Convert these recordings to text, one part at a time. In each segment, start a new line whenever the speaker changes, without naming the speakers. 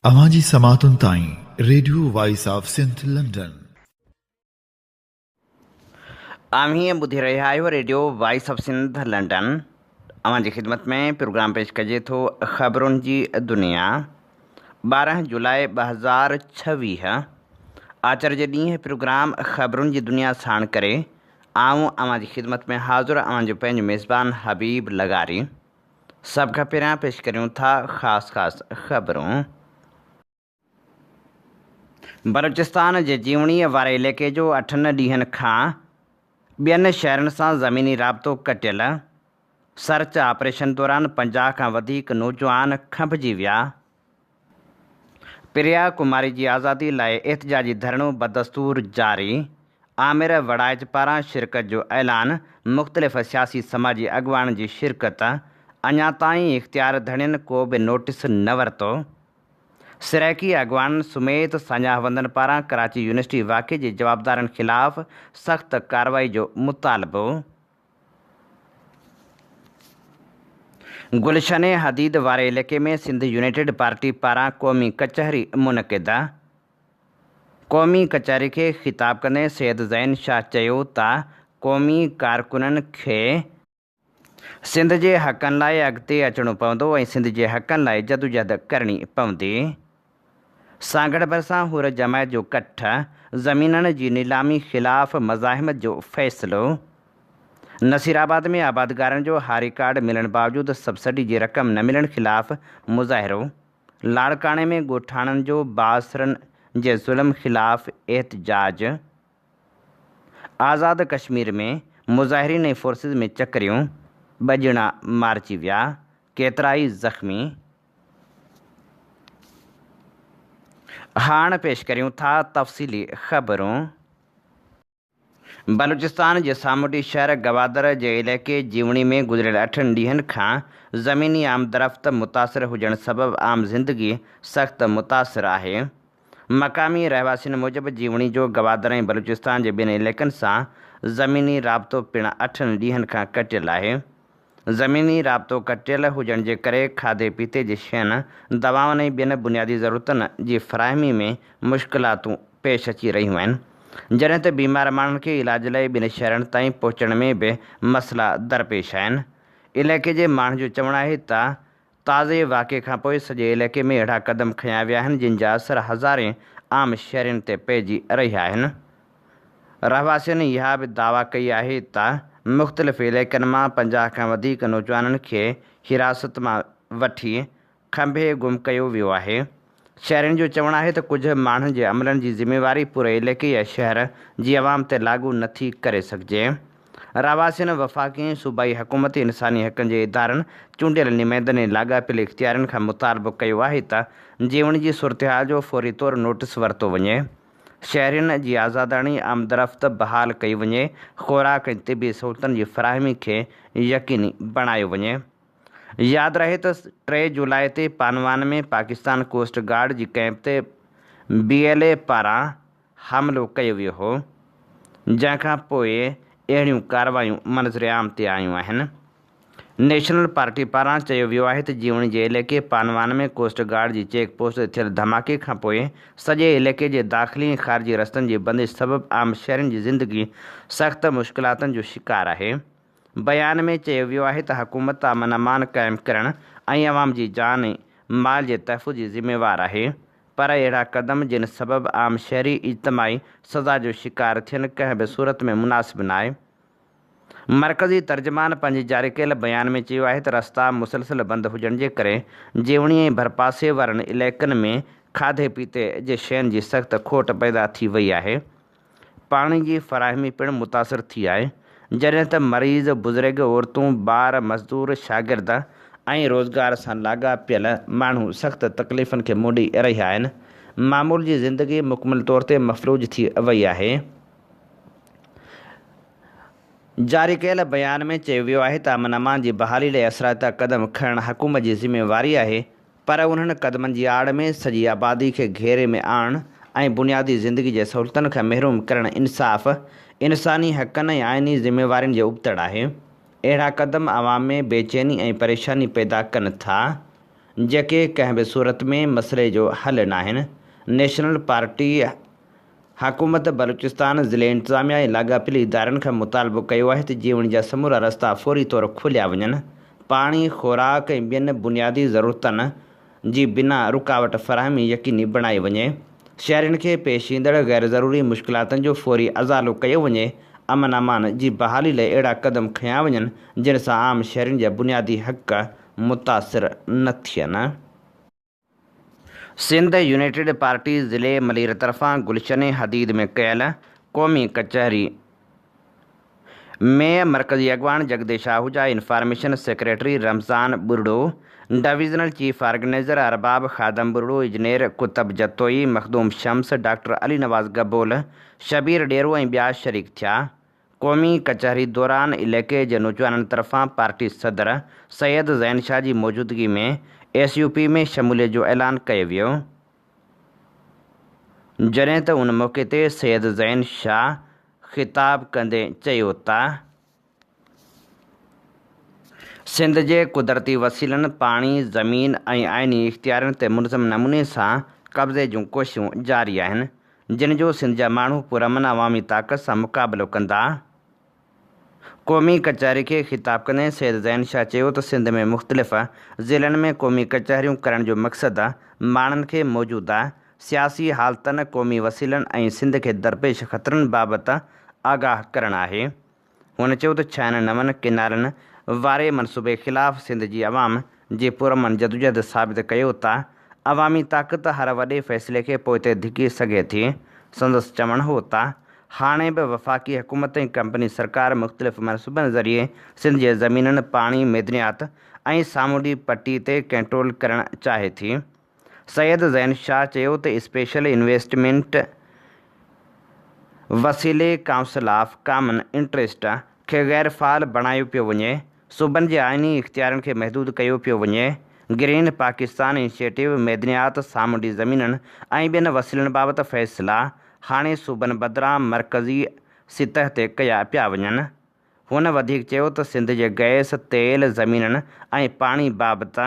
अवांजी समातुन ताईं radio voice of Sindh London.
आम्ही ॿुधी रहिया आहियो radio voice of Sindh London. अवांजी ख़िदमत में प्रोग्राम पेश कजे थो ख़बरुनि जी दुनिया। 12 जुलाई 2026 आचर जे ॾींहुं प्रोग्राम ख़बरुनि जी दुनिया साण करे आऊं अवांजी ख़िदमत में हाज़ुर अवांजो पंहिंजो मेज़बान हबीब लगारी। सभ खां पहिरियां पेश करियूं था ख़ासि ख़बरूं। बलूचिस्तान जे जीवणीअ वारे इलाइक़े जो 8 ॾींहंनि खां ॿियनि शहरनि सां ज़मीनी राब्तो कटियल। सर्च ऑपरेशन दौरान 50 खां वधीक नौजवान खंभिजी विया। प्रिया कुमारी जी आज़ादी लाइ एहतजाजी धरणो बदस्तूर जारी। आमिर वड़ाइच पारां शिरकत जो ऐलान। मुख़्तलिफ़ सियासी समाजी अॻुवान जी शिरकत। अञा ताईं इख़्तियार धणियुनि को बि नोटिस न वरितो। सिरैकी अॻुवान समेत सान्याहबंदनि पारां कराची यूनिवर्सिटी वाक़े जे जवाबदारनि ख़िलाफ़ सख़्त कार्रवाई जो मुतालबो। गुलशन हदीद वारे इलाइक़े में सिंध यूनाइटेड पार्टी पारां क़ौमी कचहरी मुनक़िद। क़ौमी कचहरी खे ख़िताब कंदे सैयद ज़ैन शाह चयो त क़ौमी कारकुननि खे सिंध जे हक़नि लाइ अॻिते अचणो पवंदो ऐं सिंध जे हक़नि लाइ जदोजहद करणी पवंदी। सागड़ भरिसां हुर जमायत जो कठ। ज़मीननि जी नीलामी ख़िलाफ़ मज़ाहिमत जो फ़ैसिलो। नसीराबाद में आबादगारनि जो हारी कार्ड मिलण बावजूदि सब्सिडी जी रक़म न मिलण ख़िलाफ़ मुज़ाहिरो। लाड़काणे में ॻोठाणनि जो बासरनि जे ज़ुल्म ख़िलाफ़ एहतजाज। आज़ाद कश्मीर में मुज़ाहिरीन ऐं फोर्सिस में चकरियूं। 2 ॼणा मारिजी विया, केतिरा ई ज़ख़्मी। हाणे पेश करियूं था तफ़सीली ख़बरूं। बलूचिस्तान जे सामुंडी शहर गवादर जे इलाइक़े जीवणी में गुज़िरियल 8 ॾींहंनि खां ज़मीनी आमदरफ़्त मुतासिर हुजण सबबि आम ज़िंदगी सख़्त मुतासिर आहे। मक़ामी रहवासियुनि मूजिबि जीवणी जो गवादर ऐं बलूचिस्तान जे ॿिनि इलाइक़नि सां ज़मीनी राब्तो पिणु 8 ॾींहंनि खां कटियल आहे। ज़मीनी राब्तो कटियल हुजण जे करे खाधे पीते जी शयुनि, दवाउनि ऐं ॿियनि बुनियादी ज़रूरतुनि जी फ़राहमी में मुश्किलातूं पेश अची रहियूं आहिनि, जॾहिं त बीमार माण्हुनि खे इलाज लाइ ॿिनि शहरनि ताईं पहुचण में बि मसइला दरपेश आहिनि। इलाइक़े जे माण्हुनि जो चवणु आहे त ताज़े वाक़े खां पोइ सॼे इलाइक़े में अहिड़ा क़दम खंया विया आहिनि जिन जा असर हज़ारे आम शहरियुनि ते पइजी रहिया आहिनि। रहवासियुनि इहा बि दावा कई आहे त मुख़्तलिफ़ इलाइक़नि मां 50 खां वधीक नौजवाननि खे हिरासत मां वठी खंभे गुम कयो वियो आहे। शहरियुनि जो चवणु आहे त कुझु माण्हुनि जे अमलनि जी ज़िमेवारी पूरे इलाइक़े या शहर जी अवाम ते लागू नथी करे सघिजे। रहवासियुनि वफ़ाक़ी सूबाई हुकूमत इंसानी हक़नि जे इदारनि चूंडियल नुमाइंदनि ऐं लाॻापियल इख़्तियारनि खां मुतालबो कयो आहे त जीवणी जी सूरतहाल जो फ़ौरी तौरु नोटिस वरितो वञे। शहरियुनि जी आज़ादाणी आमदरफ़्त बहाल कई वञे। ख़ुराक ऐं तिबी सहूलतुनि जी फ़राहमी खे यकीनी बणायो वञे। यादि रहे त 3 जुलाई ते पानवान में पाकिस्तान कोस्ट गार्ड जी कैंप ते BLA पारां हमिलो कयो वियो हो, जंहिंखां पोइ अहिड़ियूं कार्रवायूं मंज़र आम ते आयूं आहिनि। नेशनल पार्टी पारां चयो वियो आहे त जीवणी जे इलाइक़े पानवान में कोस्ट गार्ड जी चेक पोस्ट ते थियल धमाके खां पोइ सॼे इलाइक़े जे दाख़िली ऐं ख़ारिजी रस्तनि जी बंदिश सबबि आम शहरियुनि जी ज़िंदगी सख़्त मुश्किलातुनि जो शिकार आहे। बयान में चयो वियो आहे त हुकूमत अमन अमान क़ाइमु करणु ऐं अवाम जी जान ऐं माल जे तहफ़ुज़ जी ज़िम्मेवार आहे, पर अहिड़ा क़दम जिन सबबि आम शहरी इज्तमाही सज़ा जो शिकार थियनि कंहिं बि सूरत में मुनासिब न आहे। मरकज़ी तर्जुमान पंहिंजे जारी कयल बयान में चयो आहे त रस्ता मुसलसल बंदि हुजण जे करे जीवणी ऐं भरपासे वारनि इलाइक़नि में खाधे पीते जे शयुनि जी सख़्त खोट पैदा थी वई आहे। पाणी जी फ़राहमी पिणु मुतासिर थी आहे, जॾहिं त मरीज़, बुज़ुर्ग, औरतूं, ॿार, मज़दूर, शागिर्द ऐं रोज़गार सां लाॻापियल माण्हू सख़्त तकलीफ़ुनि खे मोड़ी रहिया आहिनि। मामूल जी ज़िंदगी मुकमल तौर ते मफ़लूज थी वई आहे। जारी कयल बयान में चयो वियो आहे त अमन अमान जी बहाली लाइ असराइता क़दम खणणु हुकूमत जी ज़िम्मेवारी आहे, पर उन्हनि क़दमनि जी आड़ में सॼी आबादी खे घेरे में आणणु ऐं बुनियादी ज़िंदगी जे सहूलतुनि खां महरूम करणु इंसाफ़, इंसानी हक़नि ऐं आइनी ज़िम्मेवारियुनि जो उबतड़ आहे। अहिड़ा क़दम अवाम में बेचैनी ऐं परेशानी पैदा कनि था। जेके कंहिं बि सूरत में मसइले जो हल न आहिनि। नेशनल पार्टी हुकूमत बलूचिस्तान ज़िले इंतज़ामिया ऐं लाॻापियल इदारनि खां मुतालबो कयो आहे त जीवण जा समूरा रस्ता फौरी तौर खुलिया वञनि, पाणी, खुराक ऐं ॿियनि बुनियादी ज़रूरतनि जी बिना रुकावट फ़राहमी यकीनी बणाई वञे, शहरियुनि खे पेश ईंदड़ गैर ज़रूरी मुश्किलातुनि जो फौरी अज़ालो कयो वञे, अमन अमान जी बहाली लाइ अहिड़ा क़दम खयां वञनि जिन सां आम शहरियुनि जा बुनियादी हक़ मुतासिर न थियनि। सिंध यूनाइटेड पार्टी ज़िले मलीर तरफ़ां गुलशन हदीद में कयल क़ौमी कचहरी में मरकज़ी अॻवान Jagdish Ahuja, information secretary Ramzan Burdo, divisional chief organiser Arbab Khadim Burdo, engineer Qutub Jatoi, Makhdoom Shams, doctor Ali Nawaz Gabol, Shabbir Dero ऐं ॿिया शरीक थिया। क़ौमी कचहरी दौरान इलाइक़े जे नौजवाननि तरफ़ां पार्टी सदर सैयद ज़ैन शाह जी मौजूदगी में SUP में शमूलियत जो ऐलान कयो वियो, जॾहिं त उन मौक़े ते सैयद ज़ैन शाह ख़िताब कंदे चयो त सिंध जे कुदरती वसीलनि, पाणी, ज़मीन ऐं आइनी इख़्तियारनि ते मुनज़म नमूने सां कब्ज़े जूं कोशिशूं जारी आहिनि, जिन जो सिंध जा माण्हू पुरअमन अवामी ताक़त सां मुक़ाबिलो कंदा। क़ौमी कचहरी खे ख़िताब कंदे सैयद ज़ैन शाह चयो त सिंध में मुख़्तलिफ़ ज़िलनि में क़ौमी कचहरियूं करण जो मक़सदु माण्हुनि खे मौजूदा सियासी हालतुनि, क़ौमी वसीलनि ऐं सिंध खे दरपेश ख़तरनि बाबति आगाह करणु आहे। हुन चयो त 6 नवनि किनारनि वारे मनसूबे ख़िलाफ़ सिंध जी अवाम जी पुरअमन जदोजहद साबित कयो त अवामी ताक़त हर वॾे फ़ैसिले खे पोइते धिकी सघे थी। संदसि चवणु हो त हाणे बि वफ़ाक़ी हुकूमत ऐं कंपनी सरकार मुख़्तलिफ़ मनसूबनि ज़रिए सिंध जे ज़मीननि, पाणी, मैदनियात ऐं सामूंडी पटी ते कंट्रोल करणु चाहे थी। सैयद ज़ैन शाह चयो त स्पेशल इन्वेस्टमेंट वसीले काउंसिल ऑफ कॉमन इंटरेस्ट खे गैर फ़ाल बणायो पियो वञे, सूबनि जे आइनी इख़्तियारनि खे महदूद कयो पियो वञे, ग्रीन पाकिस्तान इनिशिएटिव, मैदनियात, सामूंडी ज़मीननि ऐं ॿियनि वसीलनि बाबति फ़ैसिला हाणे सूबनि बदिरां मरकज़ी सतह ते कया पिया वञनि। हुन वधीक चयो त सिंध जे गैस, तेल, ज़मीननि ऐं पाणी बाबति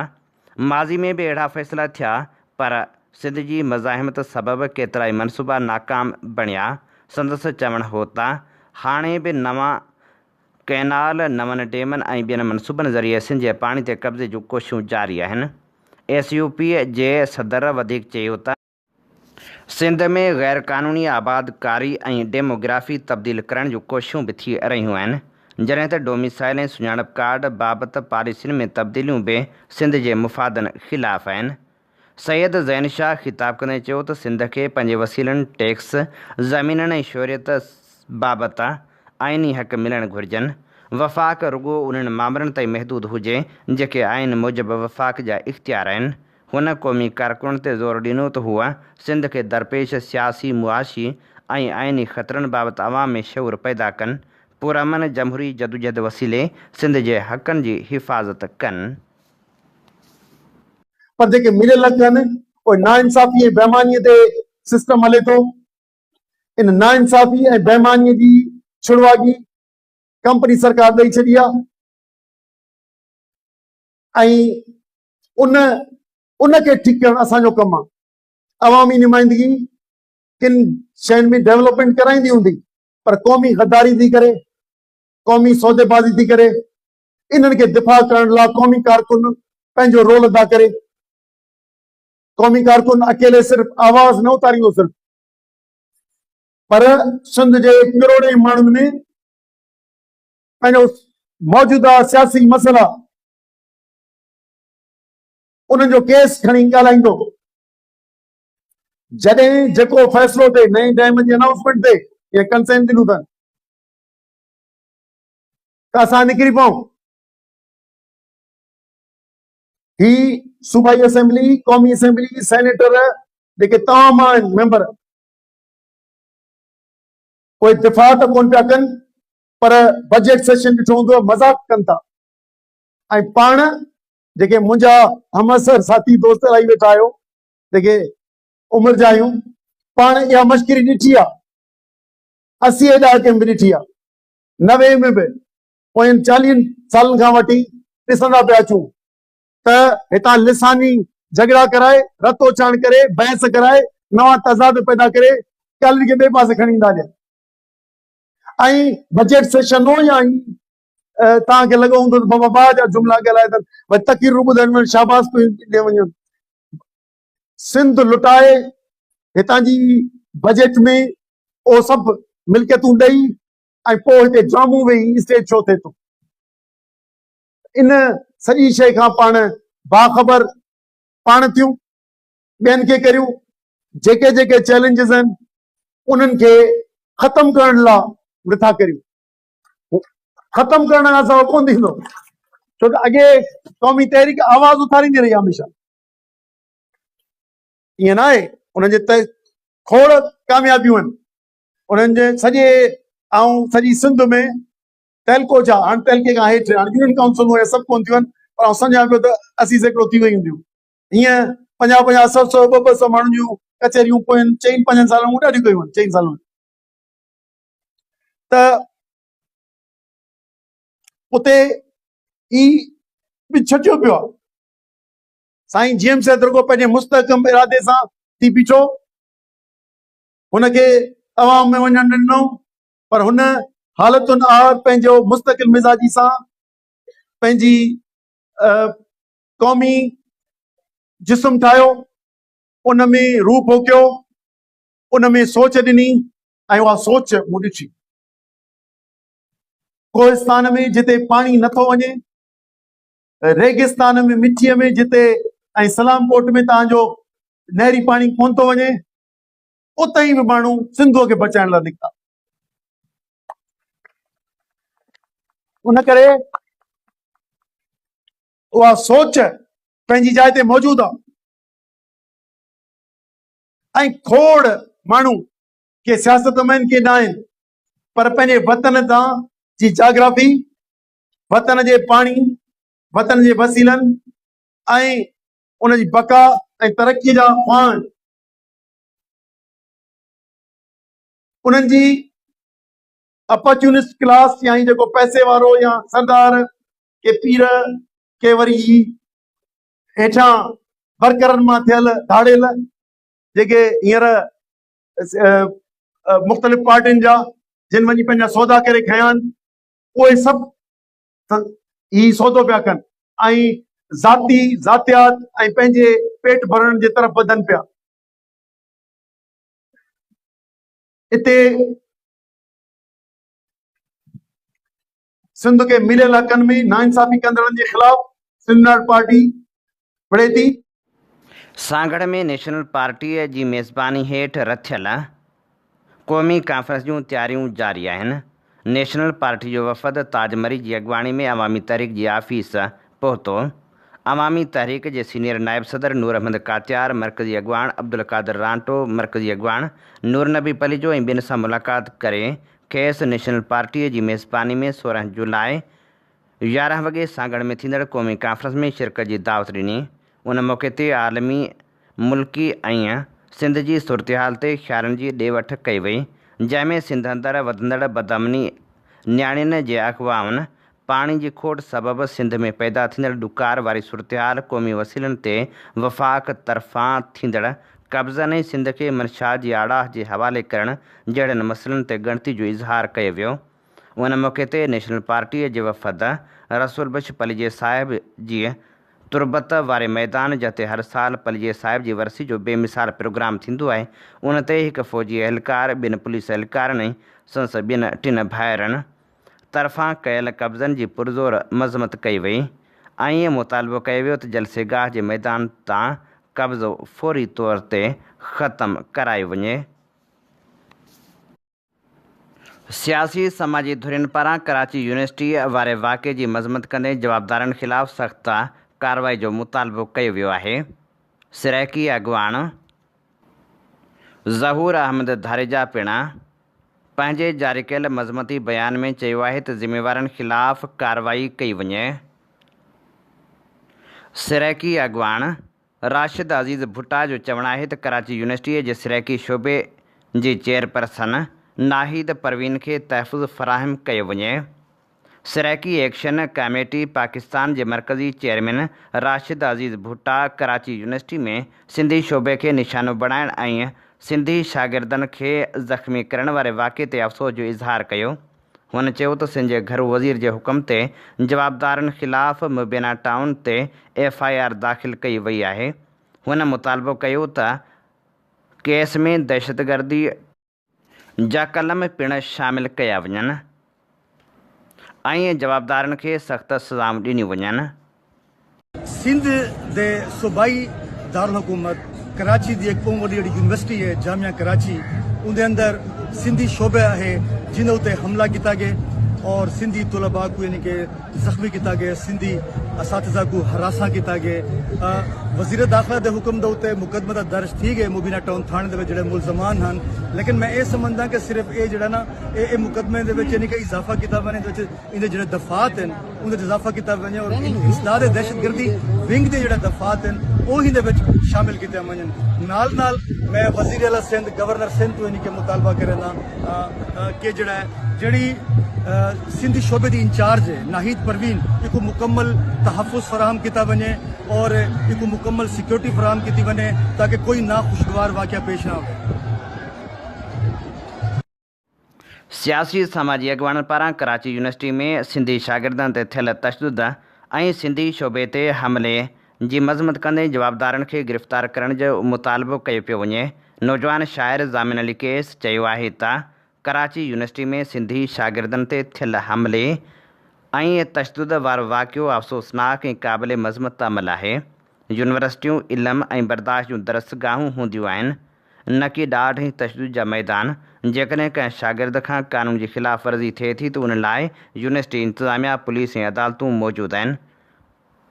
माज़ी में बि अहिड़ा फ़ैसिला थिया, पर सिंध जी मज़ाहिमत सबबि केतिरा ई मनसूबा नाकाम बणिया। संदसि चवणु हो त हाणे बि नवां कैनाल, नवनि डेमनि ऐं ॿियनि मनसूबनि ज़रिए सिंध जे पाणी ते कब्ज़े जूं कोशिशूं जारी आहिनि। SUP जे सदर वधीक चयो त सिंध में गैर क़ानूनी आबादकारी ऐं डेमोग्राफ़ी तब्दील करण जूं कोशिशूं बि थी रहियूं आहिनि, जॾहिं त डोमिसाइल ऐं सुञाणप कार्ड बाबति पॉलिसियुनि में तब्दीलियूं बि सिंध जे मुफ़ादनि ख़िलाफ़ आहिनि। सैयद ज़ैन शाह ख़िताब कंदे चयो त सिंध खे पंहिंजे वसीलनि, टैक्स, ज़मीननि ऐं शोहरियत बाबति आइनी हक़ मिलणु घुरिजनि। वफ़ाक़ रुॻो उन्हनि मामलनि ताईं महदूद हुजे जेके आइन मूजिबि वफ़ाक़ जा इख़्तियार आहिनि। हुन क़ौमी कारकुननि ते ज़ोर ॾिनो त हूअ सिंध खे दरपेश सियासी, मुआशी ऐं आइनी ख़तरनि बाबति अवाम में शऊर पैदा कनि, पुरअमन जमहूरी जदोजहद वसीले सिंध जे हक़नि जी हिफ़ाज़त कनि।
पर जेके मिलियल हक़ आहिनि उहे नाइंसाफ़ी ऐं बेईमानीअ ते सिस्टम हले थो। इन नाइंसाफ़ी ऐं बेईमानीअ जी छुड़वागी कंपनी सरकार ॾेई छॾी आहे ऐं उनखे ठीकु करणु असांजो कमु आहे। अवामी नुमाइंदगी किन शयुनि में डेवलपमेंट कराईंदी हूंदी, पर क़ौमी गद्दारी थी करे, क़ौमी सौदेबाज़ी थी करे, इन्हनि खे दिफ़ा करण लाइ क़ौमी कारकुन पंहिंजो रोल अदा करे। क़ौमी कारकुन अकेले सिर्फ़ आवाज़ न उतारींदो सिर्फ़, पर सिंध जे करोड़े माण्हुनि में पंहिंजो मौजूदा सियासी मसइला उन्हनि जो केस खणी ॻाल्हाईंदो। जॾहिं जेको फ़ैसिलो थिए नए डैम जी अनाउंसमेंट ते या कंसेंट ॾिनूं अथनि त असां निकिरी पऊं। ही सूबाई असेंबली, क़ौमी असेंबली, सेनेटर जेके तमामु आहिनि मेंबर, उहे दिफ़ा त कोन पिया कनि, पर बजट सेशन ॾिठो हूंदो मज़ाक कनि था। ऐं पाण जेके मुंहिंजा हमअसर साथी दोस्त रही वेठा आहियो, जेके उमिरि जा आहियूं, पाण इहा मश्करी ॾिठी आहे। 80 ॾहाके में ॾिठी आहे, 90 में बि, पोयनि 40 सालनि खां वठी ॾिसंदा पिया अचूं त हितां लिसानी झगड़ा कराए, रतोचान करे, बहस कराए, नवां तज़ाद पैदा करे ॻाल्हियुनि खे ॿिए पासे खणी ईंदा ॼण। ऐं बजट सेशन हो या तव्हांखे लॻो हूंदो त बाबा बा जा जुमिला ॻाल्हाए अथनि, भई तक़रीरूं ॿुधण में शाबाश ॾे वञनि। सिंध लुटाए हितां जी बजट में उहो सभु मिल्कियतूं ॾेई ऐं पोइ हिते ड्रामो वेही स्टेज शो थिए थो। इन सॼी शइ खां पाण बाख़बर पाण थियूं, ॿियनि खे करियूं। जेके जेके चैलेंजिस आहिनि उन्हनि खे ख़तमु करण लाइ नथा करियूं। ख़तमु करण खां सवाइ कोन थींदो, छो त अॻे क़ौमी तहरीक आवाज़ उथारींदी रही हमेशह। ईअं न आहे, उन्हनि जे खोड़ कामयाबियूं आहिनि उन्हनि जे सॼे ऐं सॼी सिंध में। तहलको छा, हाणे तहलके खां हेठि हाणे यूनियन काउंसिलूं ऐं सभु कोन थियूं आहिनि, पर आउं सम्झां पियो त 80% थी वयूं हूंदियूं। हीअं 50-50, 100-100, 200 माण्हुनि जूं कचहरियूं पोयनि 4-5 सालनि में ॾाढियूं कयूं आहिनि। 4 सालनि में त उते ई बि छटियो पियो आहे। साईं जीएम सैदरुगो पंहिंजे मुस्तहकम इरादे सां थी बीठो, हुनखे अवाम में वञणु ॾिनो, पर हुन हालतुनि आर पंहिंजो मुस्तक़िल मिज़ाजी सां पंहिंजी क़ौमी जिस्म ठाहियो, उन में रूह पोखियो, उन में सोच ॾिनी ऐं उहा सोच मूं ॾिठी। कोहिस्तान में जिते पाणी नथो वञे, रेगिस्तान में मिटीअ में जिते, ऐं सलामकोट में तव्हांजो नहरी पाणी कोन थो वञे, उतां ई बि माण्हू सिंधूअ खे बचाइण लाइ निकिता। उन करे उहा सोच पंहिंजी जाइ ते मौजूदु आहे। ऐं खोड़ माण्हू के सियासत में आहिनि, के न आहिनि, पर पंहिंजे वतन तां जी जाग्राफी, वतन जे पाणी, वतन जे वसीलनि ऐं उन जी बका ऐं तरक़ीअ जा ख्वाहिश, उन्हनि जी अपॉर्चुनिस्ट क्लास या जेको पैसे वारो या सरदार के पीर के वरी हेठां वर्करनि मां थियल धाड़ियल जेके हींअर मुख़्तलिफ़ पार्टियुनि जा जिन वञी पंहिंजा सौदा करे खया आहिनि, उहे सभु ही सौदो पिया कनि ऐं ज़ाती ज़ातियात ऐं पंहिंजे पेट भरण जे तरफ़ वधनि पिया। हिते सिंध के मिलियल हक़नि में नाइंसाफ़ी कंदड़नि जे ख़िलाफ़ सिंध पार्टी बड़े थी।
सांगड़ में नेशनल पार्टीअ जी मेज़बानी हेठि रथियल क़ौमी कॉन्फ्रेंस जूं तयारियूं जारी आहिनि। नेशनल पार्टी जो वफ़द ताजमरी जी अॻवानी में अवामी तहरीक जी ऑफिस पहुतो। अवामी तहरीक जे सीनियर नायब सदर नूर अहमद कात्यार, मरकज़ी अॻवान अब्दुल कादिर रांटो, मरकज़ी अॻवान नूर नबी पलीजो ऐं ॿिनि सां मुलाक़ात करे खेसि नेशनल पार्टीअ जी मेज़बानी में 16 जुलाई 11 वॻे सांगड़ में थींदड़ क़ौमी कॉन्फ्रेंस में शिरकत जी दावत ॾिनी। उन मौक़े ते आलमी, मुल्की ऐं सिंध जी सूरतहाल ते ख़्यालनि जी ॾे वठि कई वई, जंहिंमें सिंध अंदरि वधंदड़ बदअमनी, नियाणियुनि जे अफ़वाहनि, पाणी जी खोट सबबि सिंध में पैदा थींदड़ ॾुकार वारी सूरतहाल, क़ौमी वसीलनि ते वफ़ाक़ तरफ़ां थींदड़ कब्ज़नि ऐं सिंध खे मनशा जी आड़ाह जे हवाले करण जहिड़नि मसइलनि ते ॻणती जो इज़हार कयो वियो। उन मौक़े ते नेशनल पार्टीअ जे वफ़द रसूल बख्श पलीजे साहिब जी तुरबत वारे मैदान, जिते हर साल पलीजे साहिब जी वरसी जो बेमिसाल प्रोग्राम थींदो आहे, उन ते हिकु फ़ौजी अहलकार, 2 पुलिस अहलकारनि ऐं संसद 2-3 भाइरनि तरफ़ां कयल कब्ज़नि जी पुरज़ोर मज़मत कई वई ऐं ईअं मुतालबो कयो वियो त जलसेगाह जे मैदान तां कब्ज़ो फ़ौरी तौर ते ख़तमु करायो वञे। सियासी समाजी धुरियुनि पारां कराची यूनिवर्सिटी वारे वाक़े जी मज़मत कंदे जवाबदारनि ख़िलाफ़ सख़्त कार्रवाई जो मुतालबो कयो वियो आहे। सिरैकी अॻवान ज़हूर अहमद धारेजा पिणु पंहिंजे जारी कयल मज़मती बयान में चयो आहे त ज़िम्मेवारनि ख़िलाफ़ कार्रवाई कई वञे। सिरैकी अॻवान राशिद अज़ीज़ भुट्टा जो चवणु आहे त कराची यूनिवर्सिटीअ जे सिरैकी शोबे जी चेयरपर्सन नाहिद परवीन खे तहफ़ुज़ फ़राहम कयो वञे। सराइकी एक्शन कमेटी पाकिस्तान के मरकज़ी चेयरमैन राशिद अज़ीज़ भुट्टा कराची यूनिवर्सिटी में सिंधी शोबे के निशानो बनाइण ऐं सिंधी शागिर्दनि खे ज़ख़्मी करण वारे वाक़े ते अफ़सोस जो इज़हार कयो। हुन चयो त सिंध जे घरू वज़ीर जे हुकुम ते जवाबदारनि ख़िलाफ़ मुबीना टाउन ते FIR दाख़िल कई वई आहे। हुन मुतालबो कयो त केस में दहशतगर्दी जा कलम पिण शामिल कया वञनि ऐं जवाबदारनि खे सख़्त सज़ाऊं ॾिनियूं वञनि।
सिंध दे सूबाई दारुल हुकूमत कराची दी एक बहुत वड्डी यूनिवर्सिटी है जामिया कराची, उनके अंदर सिंधी शोबे है जिन्हें उत्ते हमला किया गया और सिंधी तलबा को यानी कि जख्मी किया गया, सिंधी असातिज़ा को हरासा किया गया। वज़ीर दाखिला के हुक्म के उत्ते मुकदमा दर्ज थी गए मुबीना टाउन थाने के जोड़े मुलजमान हैं, लेकिन मैं ये समझदा कि सिर्फ ये जड़ा ना ये मुकदमे यानी कि इजाफा किया वने इन जो दफात हैं उन्हें इजाफा किया वने और इंसदाद दहशतगर्दी विंग के जो दफात हैं वो ही शामिल किए वजन। नाल नाल मैं वज़ीर आला सिंध गवर्नर सिंध तो यानी कि मुतालबा करना कि जड़ा जड़ी सिंधी शोबे की इंचार्ज है नाहिद परवीन एक मुकम्मल तहफ़्फ़ुज़ फराहम किया वने और एक मुकम्मल सिक्योरिटी फराहम की वने ताकि कोई नाखुशगवार वाक़या पेश ना हो।
सियासी समाजी अगवान पारां कराची यूनिवर्सिटी में सिंधी शागिर्दनि ते थियल तशदुद ऐं सिंधी शोबे ते हमले जी मज़म्मत कंदे जवाबदारनि खे गिरफ़्तार करण जो मुतालबो कयो पियो वञे। नौजवान शाइर ज़ामिन अली केस चयो आहे त कराची यूनिवर्सिटी में सिंधी शागिर्दनि ते थियल हमले ऐं तशदुद वारो वाक़ियो अफ़सोसनाक ऐं क़ाबिल मज़म्मत अमल आहे। यूनिवर्सिटियूं इल्म ऐं बर्दाश्त जूं दरसगाहूं हूंदियूं आहिनि, न कि ॾाढ ऐं तशदुद जा मैदान। जेकॾहिं कंहिं शागिर्द खां कानून जी ख़िलाफ़ वर्ज़ी थिए थी त उन लाइ यूनिवर्सिटी इंतिज़ामिया पुलिस ऐं अदालतूं मौजूदु आहिनि।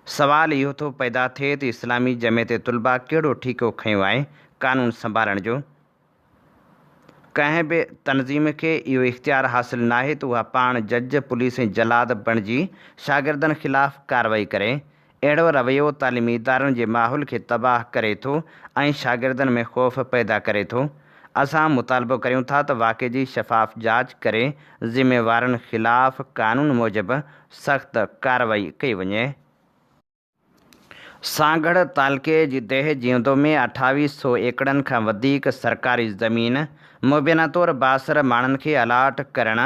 सवाल इहो थो पैदा थिए त इस्लामी जमियत तुलबा कहिड़ो ठीको खंयो आहे कानून संभालण जो। कंहिं बि तनज़ीम खे इहो इख़्तियार हासिल नाहे त उहा पाण जज पुलिस ऐं जलाद बणिजी शागिर्दनि ख़िलाफ़ कार्रवाई करे। अहिड़ो रवैयो तालीमी इदारनि जे माहौल खे तबाह करे थो ऐं शागिर्दनि में ख़ौफ़ पैदा करे थो। असां मुतालबो करियूं था त वाक़े जी शफ़ाफ़ जांच करे ज़िम्मेवारनि ख़िलाफ़ कानून मूजिबि सख़्त कार्रवाई कई वञे। सांगढ़ तालके जी देह जींदो में 2800 एकड़नि खां वधीक सरकारी ज़मीन मुबीना तौर बासर माण्हुनि खे अलाट करण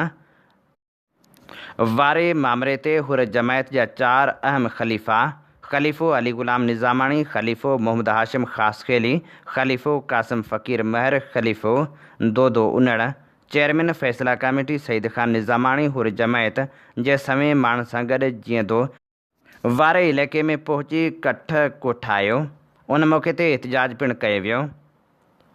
वारे मामले ते हुर जमायत जा 4 अहम ख़लीफ़ा ख़लीफ़ो अली ग़ुलाम निज़ामाणी, ख़लीफ़ो मोहम्मद हाशिम ख़ासखेली, ख़लीफ़ो कासिम फ़कीर महर, ख़लीफ़ो दोदो उनड़, चेयरमैन फ़ैसला कमेटी सईद ख़ान निज़ामाणी हुर जमायत जे सवें माण्हुनि सां गॾु जीअंदो वारे इलाइक़े में पहुची कठ कोठायो। उन मौक़े ते एहतजाज पिणु कयो वियो।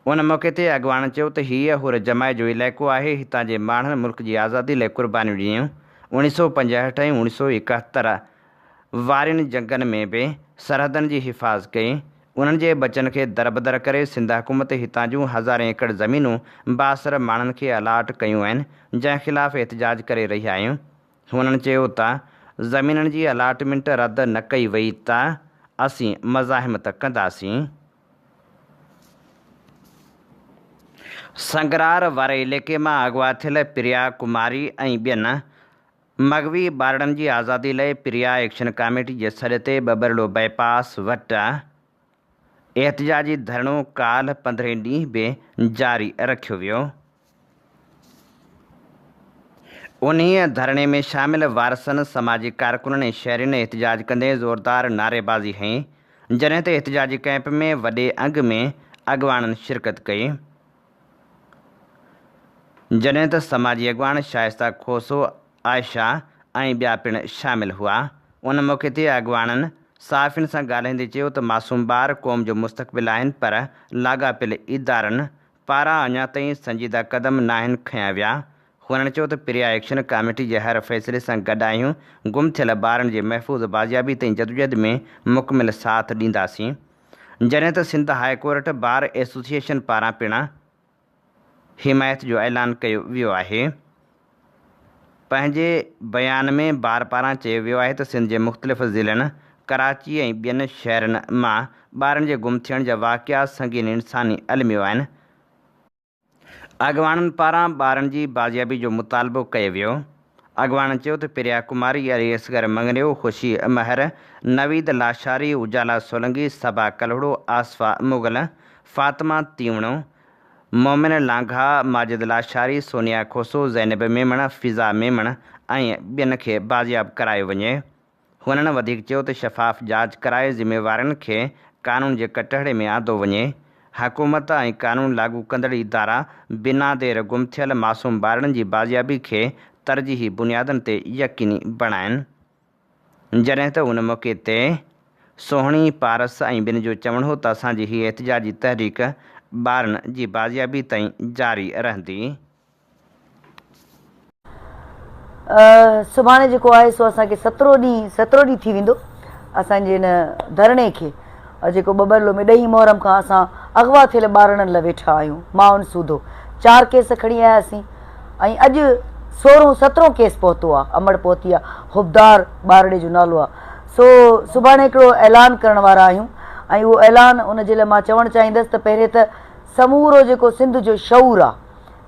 उन मौक़े ते अॻवान चयो त हीअ हुर जमायत जो इलाइक़ो आहे। हितां जे माण्हुनि मुल्क जी आज़ादी लाइ क़ुर्बानियूं ॾिनियूं। 1965 ऐं 1971 वारनि जंगनि में बि सरहदनि जी हिफ़ाज़त कई। उन्हनि जे बचनि खे दरबदर करे सिंध हुकूमत हितां जूं हज़ारे एकड़ ज़मीनूं बासर माण्हुनि खे अलाट कयूं आहिनि, जंहिं ख़िलाफ़ एहतजाज करे रहिया आहियूं। हुननि चयो त ज़मीननि जी अलाटमेंट रद्द न कई वई त असीं मज़ाहिमत कंदासीं। संगरार वारे इलाइक़े मां अगवा थियल प्रिया कुमारी ऐं ॿियनि मग़वी ॿारनि जी आज़ादी लाइ प्रिया एक्शन कमेटी जे सॾ ते बबरलो बाईपास वटि एहतजाजी धरणो काल्ह 15 ॾींहं बि जारी रखियो वियो। उन्हीअ धरणे में शामिल वारसनि समाजी कारकुननि ऐं शहरियुनि एहतजाज कंदे ज़ोरदार नारेबाज़ी हई, जॾहिं त एहतजाजी कैंप में वॾे अंग में अॻवाननि शिरकत कई, जॾहिं त समाजी अॻवान शाइस्ता खोसो, आयशा ऐं ॿिया पिणु शामिल हुआ। उन मौक़े ते अॻवाननि सहाफ़ियुनि सां ॻाल्हाईंदे चयो त मासूम ॿार क़ौम जो मुस्तक़बिल आहिनि, पर लाॻापियल इदारनि पारां अञा ताईं संजीदा क़दम नाहिनि खंया विया। हुननि चयो त प्रिया एक्शन कमेटी जे हर फ़ैसिले सां गॾु आहियूं। गुम थियल ॿारनि जे महफ़ूज़ बाज़ियाबी ताईं जदोजहद में मुकमिल साथ ॾींदासीं। जॾहिं त Sindh high court bar association पारां पिणु हिमायत जो ऐलान कयो वियो आहे। पंहिंजे बयान में बार पारां चयो वियो आहे त सिंध जे मुख़्तलिफ़ ज़िलनि, कराची ऐं ॿियनि शहरनि मां ॿारनि जे गुम थियण जा वाक़िया संगीन इंसानी अलमियो आहिनि। अॻवाननि पारां ॿारनि जी बाज़ियाबी जो मुतालबो कयो वियो। अॻवान चयो त प्रिया कुमारी, अरेसगर मंगरियो, खुशी महर, नवीद लाशारी, उजाला सोलंकी, सबा कलहड़ो, आसफा मुगल, फातिमा तीवणो, मोमिन लांघा, माजिद लाशारी, सोनिया खोसो, ज़ैनब मेमण, फिज़ा मेमण ऐं ॿियनि खे बाज़ियाब करायो वञे। हुननि वधीक चयो त शफ़ाफ़ जांच कराए ज़िम्मेवारनि खे कानून जे कटहरे में आंदो वञे। हुकूमत ऐं कानून लागू कंदड़ इदारा बिना देर गुम थियल मासूम ॿारनि जी बाज़ियाबी खे तरजीही बुनियादनि ते यकीनी बणाइनि। जॾहिं त उन मौक़े ते सोहिणी पारस ऐं ॿिनि जो चवणु हो त असांजी हीअ एहतिजाजी तहरीक ॿारनि जी बाज़ियाबी ताईं जारी रहंदी।
सुभाणे जेको आहे सो असांखे 17 ॾींहं थी वेंदो असांजे हिन धरणे खे। जेको बबरलो में 2 मुहर्रम खां असां अगवा थियल ॿारनि लाइ वेठा आहियूं। माउन सूधो 4 केस खणी आयासीं ऐं अॼु 17 केस पहुतो आहे, अमड़ पहुती आहे। हुबदार ॿारड़े जो नालो आहे। सो सुभाणे हिकिड़ो ऐलान करण वारा आहियूं ऐं उहो ऐलान उन जे लाइ मां चवणु चाहींदसि त पहिरें त समूरो जेको सिंध जो शऊर आहे,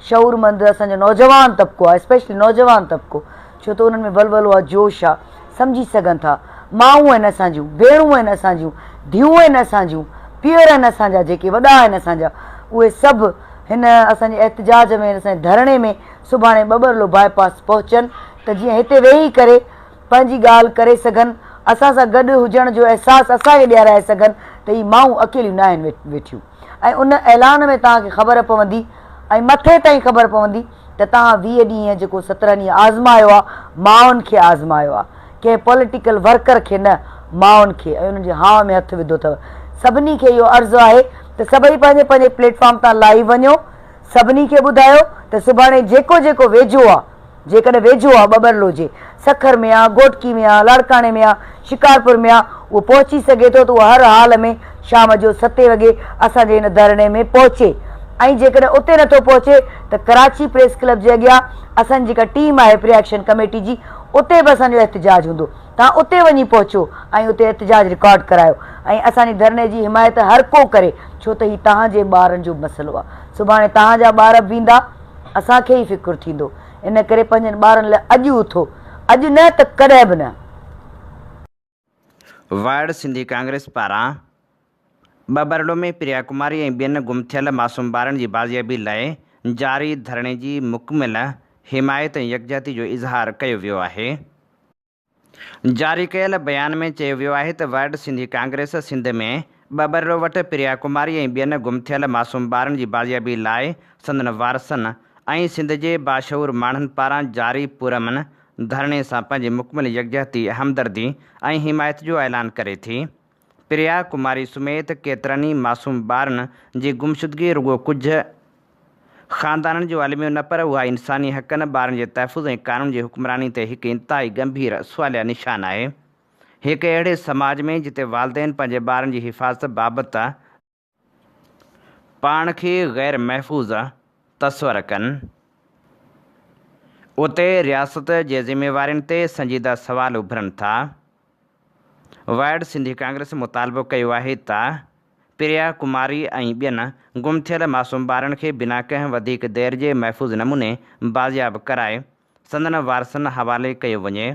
शऊरमंद असांजो नौजवान तबिको आहे, स्पेशली नौजवान तबिको, छो त उन्हनि में वलवलो आहे, जोश आहे, सम्झी सघनि था। माऊं आहिनि असांजूं, भेणूं आहिनि असांजूं, धीअरूं आहिनि असांजूं, पीअर आहिनि असांजा, जेके वॾा आहिनि असांजा, उहे सभु हिन असांजे एहतिजाज में, असांजे धरणे में सुभाणे बबरलो बाईपास पहुचनि त जीअं हिते वेही करे पंहिंजी ॻाल्हि करे सघनि, असां सां गॾु हुजण जो अहसासु असांखे ॾियाराए सघनि त ही माऊं अकेलियूं न आहिनि वेठियूं। ऐं उन ऐलान में तव्हांखे ख़बर पवंदी ऐं मथे ताईं ख़बर पवंदी त तव्हां 20 ॾींहं जेको 17 ॾींहं आज़मायो आहे, माउनि खे आज़मायो आहे, कंहिं पॉलिटिकल वर्कर खे न, माउनि खे, ऐं उन्हनि जे हाव में हथु विधो अथव। सभिनी खे इहो अर्ज़ु आहे त सभई पंहिंजे पंहिंजे प्लेटफॉर्म तां लाइव वञो, सभिनी खे ॿुधायो त सुभाणे जेको जेको वेझो आहे, जेकॾहिं वेझो आहे बबरलो जे, सखर में आहे, गोटकी में आहे, लाड़काणे में आहे, शिकारपुर में आहे, उहो पहुची सघे थो त उहो हर हाल में शाम जो 7 वॻे असांजे हिन धरणे में पहुचे। ऐं जेकॾहिं उते नथो पहुचे त कराची प्रेस क्लब जे अॻियां असांजी जेका टीम आहे प्री एक्शन कमेटी जी, उते बि असांजो एहतिजाज हूंदो। तव्हां उते वञी पहुचो ऐं उते एहतिजाज रिकॉर्ड करायो ऐं असांजी धरणे जी हिमायत हर को करे, छो त हीउ तव्हांजे ॿारनि जो मसइलो आहे। सुभाणे तव्हांजा ॿार बि ईंदा, असांखे ई फ़िक्रु थींदो। इन करे पंहिंजनि ॿारनि लाइ अॼु उथो, अॼु न त कॾहिं बि न।
वार्ड सिंधी कांग्रेस पारां बबरलो में प्रिया कुमारी ऐं ॿियनि गुम थियल मासूम ॿारनि जी बाज़ियाबी लाइ जारी धरणे जी मुकमिल हिमायत ऐं यकजहती जो इज़हार कयो वियो आहे। जारी कयल बयान में चयो वियो आहे त वार्ड सिंधी कांग्रेस सिंध में बबरलो वटि प्रिया कुमारी ऐं ॿियनि गुम थियल मासूम ॿारनि जी बाज़ियाबी लाइ संदनि वारसनि ऐं सिंध जे बाशऊर माण्हुनि पारां जारी पुरमन धरणे सां पंहिंजी मुकमिल यकजहती, हमदर्दी ऐं हिमायत जो ऐलान करे थी। प्रिया कुमारी समेत केतिरनि ई मासूम ॿारनि जी गुमशुदगी रुॻो कुझु ख़ानदाननि जो अलमियो न, पर उहा इंसानी हक़नि, ॿारनि जे तहफ़ुज़ ऐं कानून जी हुक्मरानी ते हिकु इंतिहाई गंभीर सुवालिया निशान आहे। हिकु अहिड़े समाज में जिते वालदेन पंहिंजे ॿारनि जी हिफ़ाज़त बाबति पाण खे ग़ैर महफ़ूज़ तस्वर कनि, उते रियासत जे ज़िम्मेवारियुनि ते संजीदा सवाल उभरनि था। वार्ड सिंधी कांग्रेस मुतालबो कयो आहे त प्रिया कुमारी ऐं ॿियनि गुम थियल मासूम ॿारनि खे बिना कंहिं वधीक देर जे महफ़ूज़ नमूने बाज़ियाब कराए संदनि वारसनि हवाले कयो वञे।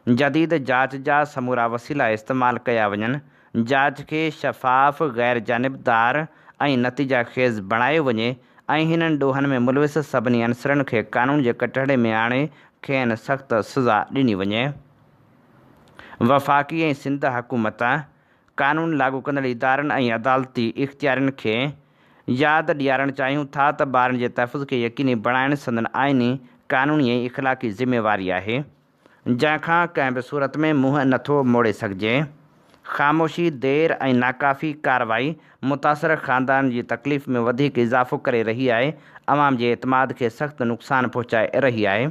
जदीद जांच जा समूरा वसीला इस्तेमालु कया वञनि। जांच खे शफ़ाफ़, गैर जानिबदार ऐं नतीजा ख़ेज़ बणायो वञे ऐं हिननि ॾोहनि में मुलविस सभिनी अंसरनि खे कानून जे कटहरे में आणे खेनि सख़्त सज़ा ॾिनी वञे। वफ़ाक़ी ऐं सिंध हुकूमत कानून लागू कंदड़ इदारनि ऐं अदालती इख़्तियारनि खे यादि ॾियारणु चाहियूं था त ॿारनि जे तहफ़ुज़ खे यकीनी बणाइण संदनि आइनी, कानूनी ऐं इख़लाक़ी ज़िम्मेवारी आहे, जंहिंखां कंहिं बि सूरत में मुंहुं नथो मोड़े सघिजे। ख़ामोशी, देर ऐं नाकाफ़ी कार्रवाई मुतासिर ख़ानदान जी तकलीफ़ में वधीक इज़ाफ़ो करे रही आहे, अवाम जे एतमाद खे सख़्तु नुक़सानु पहुचाए रही आहे।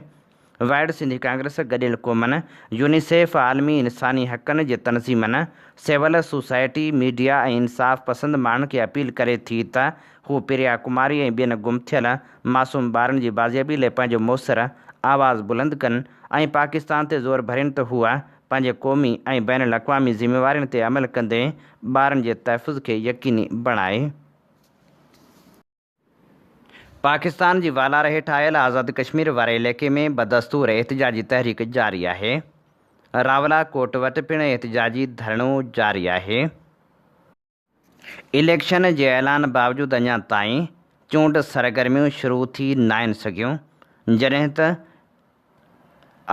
वार्ड सिंधी कांग्रेस गॾियल क़ौमनि, यूनिसेफ, आलमी इंसानी हक़नि जे तनज़ीमनि, सिविल सोसाइटी, मीडिया ऐं इंसाफ़ पसंदि माण्हुनि खे अपील करे थी त हू प्रिया कुमारी ऐं ॿियनि गुम थियल मासूम ॿारनि जी बाज़ियाबी लाइ पंहिंजो मुसर आवाज़ बुलंद कनि ऐं पाकिस्तान ते ज़ोर भरियनि त हूअ पंहिंजे क़ौमी ऐं बैन अल-अक़वामी ज़िम्मेवारियुनि ते अमल कंदे ॿारनि जे तहफ़ुज़ खे यकीनी बणाए। पाकिस्तान जी वालार हेठि आयल आज़ाद कश्मीर वारे इलाइक़े में बदस्तूर एहतिजाजी तहरीक जारी आहे। रावला कोट वटि पिणु एहतिजाजी धरणो जारी आहे। इलेक्शन जे ऐलान बावजूदि अञा ताईं चूंड सरगर्मियूं शुरू थी न आहिनि सघियूं, जॾहिं त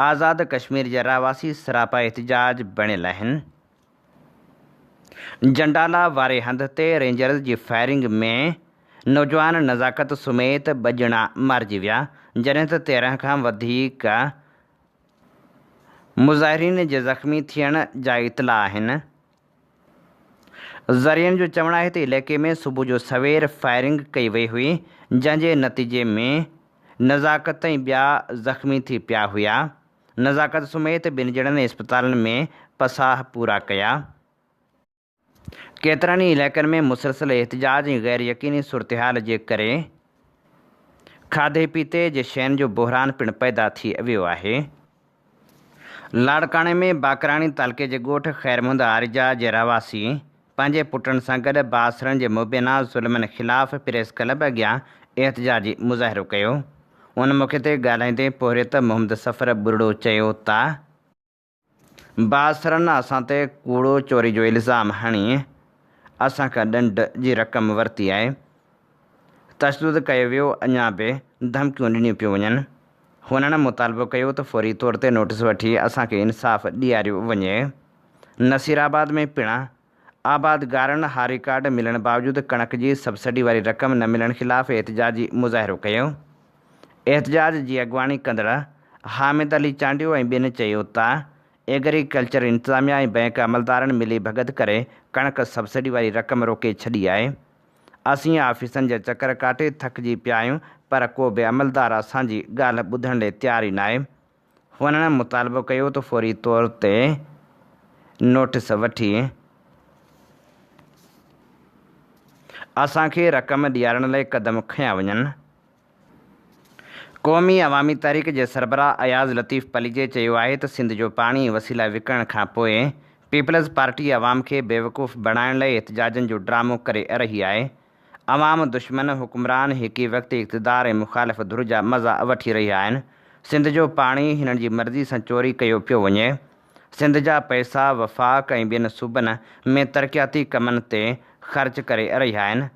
आज़ाद कश्मीर जा रहवासी सरापा एहतिजाज बणियल आहिनि। जंडाला वारे हंध ते रेंजर्स जी फायरिंग में नौजवान नज़ाकत समेत 2 ॼणा मारिजी विया, जॾहिं त 13 खां वधीक मुज़ाहिरीन जे ज़ख़्मी थियण जा इतला आहिनि। ज़रियनि जो चवणु आहे त इलाइक़े में सुबुह जो सवेर फायरिंग कई वई हुई, जंहिंजे नतीजे में नज़ाकत ऐं ॿिया ज़ख़्मी थी पिया हुआ। नज़ाकत समेत 2 ॼणनि इस्पतालनि में पसाह पूरा कया। केतिरनि ई इलाइक़नि में मुसलसल एहतिजाज ऐं गैर यकीनी सूरतहाल जे करे खाधे पीते जे शयुनि जो बहिरान पिणु पैदा थी वियो आहे। लाड़काणे में बाकराणी तालके जे ॻोठ ख़ैरमुहम्मद आरिजा जे रहवासी पंहिंजे पुटनि सां गॾु बासरनि जे मुबैना ज़ुल्मनि ख़िलाफ़ प्रेस क्लब अॻियां एहतिजाजी मुज़ाहिरो कयो। उन मौक़े ते ॻाल्हाईंदे पोरियत मोहम्मद सफ़र बुरड़ो चयो त बासरनि असां ते कूड़ो चोरी जो इल्ज़ाम हणी असांखां ॾंड जी रक़म वरिती आहे। तशदुद कयो वियो, अञा बि धमकियूं ॾिनियूं पियूं वञनि। हुननि मुतालबो कयो त फौरी तौर ते नोटिस वठी असांखे इंसाफ़ ॾियारियो वञे। नसीराबाद में पिणु आबादगारनि हारी कार्ड मिलण बावजूदि कणक जी सब्सिडी वारी रक़म न मिलण ख़िलाफ़ एहतिजाजी मुज़ाहिरो कयो। एहतिजाज जी अॻवानी कंदड़ हामिद अली चांडियो ऐं ॿियनि चयो त एग्रीकल्चर इंतिज़ामिया ऐं बैंक अमलदारनि मिली भगत करे कणक सब्सिडी वारी रक़म रोके छॾी आहे। असीं ऑफिसनि जा चकर काटे थकिजी पिया आहियूं, पर को बि अमलदार असांजी ॻाल्हि ॿुधण लाइ तयारु ई न आहे। हुननि मुतालबो कयो त फौरी तौर ते नोटिस वठी असांखे रक़म ॾियारण लाइ क़दम खयां वञनि। क़ौमी अवामी तहरीक जे सरबराह अयाज़ लतीफ़ पलीजे चयो आहे त सिंध जो पाणी वसीला विकिणण खां पोइ पीपल्स पार्टी अवाम खे बेवकूफ़ बणाइण लाइ एहतिजाजनि जो ड्रामो करे रही आहे। अवाम दुश्मन हुकुमरान हिकु ई वक़्तु इक़्तिदार ऐं मुख़ालिफ़ धुर जा मज़ा वठी रहिया आहिनि। सिंध जो पाणी हिननि जी मर्ज़ी सां चोरी कयो पियो वञे। सिंध जा पैसा वफ़ाक़ ऐं ॿियनि सूबनि में तरक़ियाती कमनि ते ख़र्च करे रहिया आहिनि।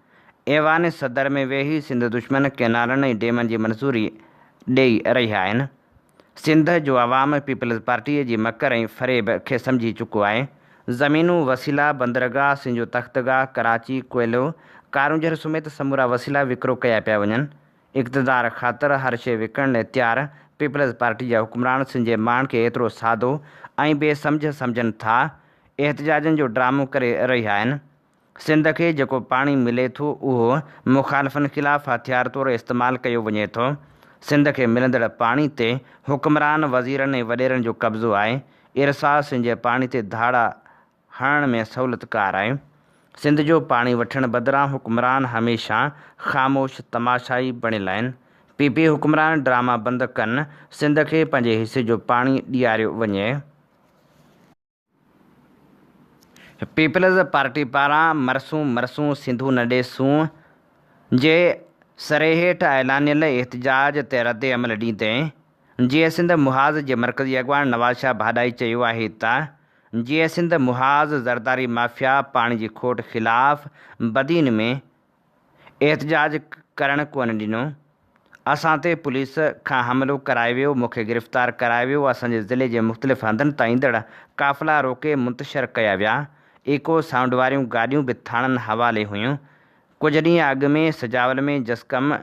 ऐवान सदर में वेही सिंध दुश्मन कैनालनि ऐं डेमनि जी मंज़ूरी ॾेई रहिया आहिनि। सिंध जो अवाम पीपल्स पार्टीअ जी मकर ऐं फ़रेब खे सम्झी चुको आहे। ज़मीनूं वसीला बंदरगाह सिंध जो तख़्तगाह कराची कोयलो कारूंजर समेत समूरा वसीला विकिरो कया पिया वञनि। इक़्तिदार ख़ातिर हर शइ विकिणण लाइ तयारु पीपल्स पार्टी जा हुकुमरान सिंध जे माण्हुनि खे एतिरो सादो ऐं बेसम्झ सम्झनि था, एहतिजाजनि जो ड्रामो करे रहिया आहिनि। सिंध खे जेको पाणी मिले थो उहो मुख़ालिफ़नि ख़िलाफ़ु हथियार तौरु इस्तेमालु कयो वञे थो। सिंध खे मिलंदड़ पाणी ते हुकुमरान वज़ीरनि ऐं वॾेरनि जो कब्ज़ो आहे। इरसा सिंध जे पाणी ते धाड़ा हणण में सहूलियतकार आहे। सिंध जो पाणी वठण बदिरां हुकुमरान हमेशह ख़ामोश तमाशाई बणियल आहिनि। पीपी हुकुमरान ड्रामा बंदि कनि, सिंध खे पंहिंजे हिसे जो पाणी ॾियारियो वञे। पीपल्स पार्टी पारां मरसूं सिंधू न ॾेसूं जे सरे हेठि ऐलानियल एहतिजाज ते रद्द अमल ॾींदे जीअं सिंध मुहाज़ जे मरकज़ी अॻवान नवाज़ शाह भाॾाई चयो आहे त जीअं सिंध मुहाज़ ज़रदारी माफ़िया पाणी जी खोट ख़िलाफ़ बदीन में एहतिजाज करणु कोन ॾिनो। असां ते पुलिस खां हमिलो करायो वियो, मूंखे गिरफ़्तार करायो वियो। असांजे ज़िले जे मुख़्तलिफ़ हंधनि तां ईंदड़ काफ़िला रोके मुंतशिर कया विया। इको साउंड वारियूं गाॾियूं बि थाणनि हवाले हुयूं। कुझु ॾींहं अॻु में सजावल में जसकम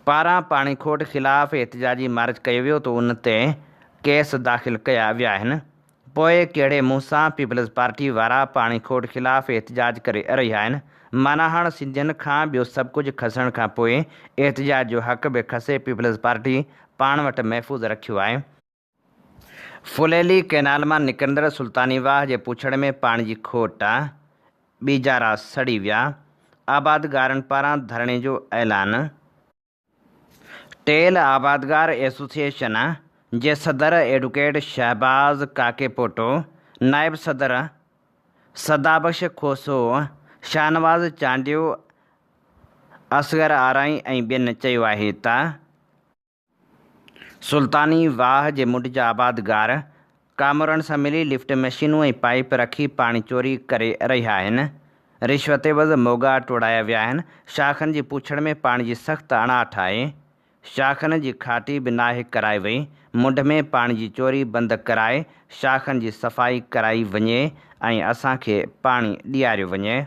पारां पाणी खोट ख़िलाफ़ एहतिजाजी मार्च कयो वियो त उन ते केस दाख़िल कया विया आहिनि। पोइ कहिड़े मुंहं सां पीपल्स पार्टी वारा पाणी खोट ख़िलाफ़ एहतिजाज करे रहिया आहिनि। माना हाणे सिंधियुनि खां ॿियो सभु कुझु खसण खां पोइ एहतिजाज जो हक़ बि खसे पीपल्स पार्टी पाण वटि महफ़ूज़ रखियो आहे। फुलेली कैनाल मां निकिरंदड़ सुल्तानी वाह जे पुछड़ में पाणी जी खोट, ॿीजारा सड़ी विया। आबादगारनि पारां धरणे जो ऐलान। टेल आबादगार एसोसिएशन जे सदर एडवोकेट शहबाज़ काके पोटो, नायब सदर सदाबख्श खोसो, शाहनवाज़ चांडियो असगर आराई ऐं ॿियनि चयो आहे त सुल्तानी वाह जे मुंड जा आबादगार कामरनि सां मिली लिफ्ट मशीनूं ऐं पाइप रखी पाणी चोरी करे रहिया आहिनि। रिश्वत एवज़ मोगा टोड़ाया विया आहिनि। शाखनि जी पुछड़ में पाणी जी सख़्तु अणाठ आहे। शाखनि जी खाटी बि नाहे कराई वई। मुंड में पाणी जी चोरी बंदि कराए शाखनि जी सफ़ाई कराई वञे ऐं असांखे पाणी ॾियारियो वञे।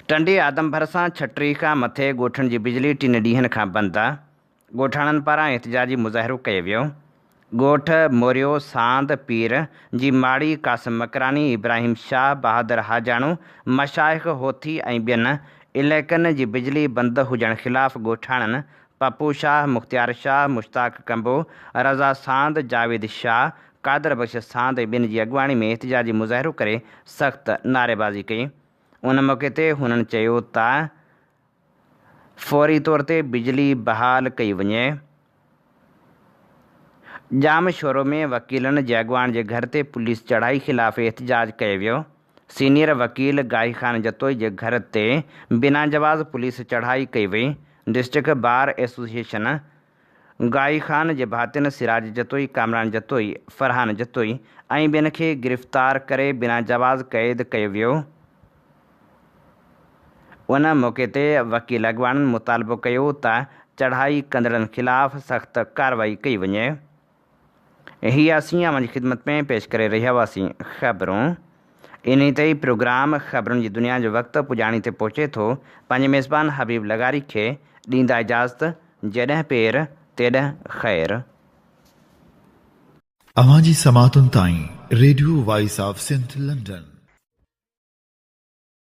टंडी आदमभर सां 36 खां मथे ॻोठनि जी बिजली 3 ॾींहंनि खां बंदि आहे। ॻोठाणनि पारां एहतिजाजी मुज़ाहिरो कयो वियो। ॻोठ मोरियो सांद पीर जी माड़ी कासिम मकरानी इब्राहिम शाह बहादुर हाजाणो मशाइख होथी ऐं ॿियनि इलाइक़नि जी बिजली बंदि हुजण ख़िलाफ़ु ॻोठाणनि पप्पू शाह मुख़्तियार शाह मुश्ताक कंबो रज़ा सांद जावेद शाह कादर बख़्श सांद ऐं ॿियनि जी अॻुवाणी में एहतिजाजी मुज़ाहिरो करे सख़्तु नारेबाज़ी कई। उन मौक़े ते हुननि चयो त फौरी तौर ते बिजली बहाल कई वञे। जाम शोरो में वकीलनि जे अॻुवाण जे घर ते पुलिस चढ़ाई ख़िलाफ़ु एहतिजाज कयो वियो। सीनियर वकील गाई ख़ान जतोई जे घर ते बिना जवाज़ पुलिस चढ़ाई कई वई। डिस्ट्रिक्ट बार एसोसिएशन गाई ख़ान जे भातियुनि सिराज जतोई कामरान जतोई फरहान जतोई ऐं ॿियनि खे गिरफ़्तार करे बिना जवाज़ क़ैद कयो वियो। उन मौक़े ते वकील अॻुवाणनि मुतालबो कयो त चढ़ाई कंदड़नि ख़िलाफ़ु सख़्तु कार्रवाई कई वञे। हीअ असीं अव्हां जी ख़िदमत में पेश करे रहिया हुआसीं ख़बरूं। इन ते ई प्रोग्राम ख़बरुनि जी दुनिया जो वक़्तु पुॼाणी ते पहुचे थो। पंहिंजे मेज़बान हबीब लगारी खे ॾींदा इजाज़त। जॾहिं पेर तेॾहिं ख़ैरु।
अवां जी समातुनि ताईं radio voice of Sindh London.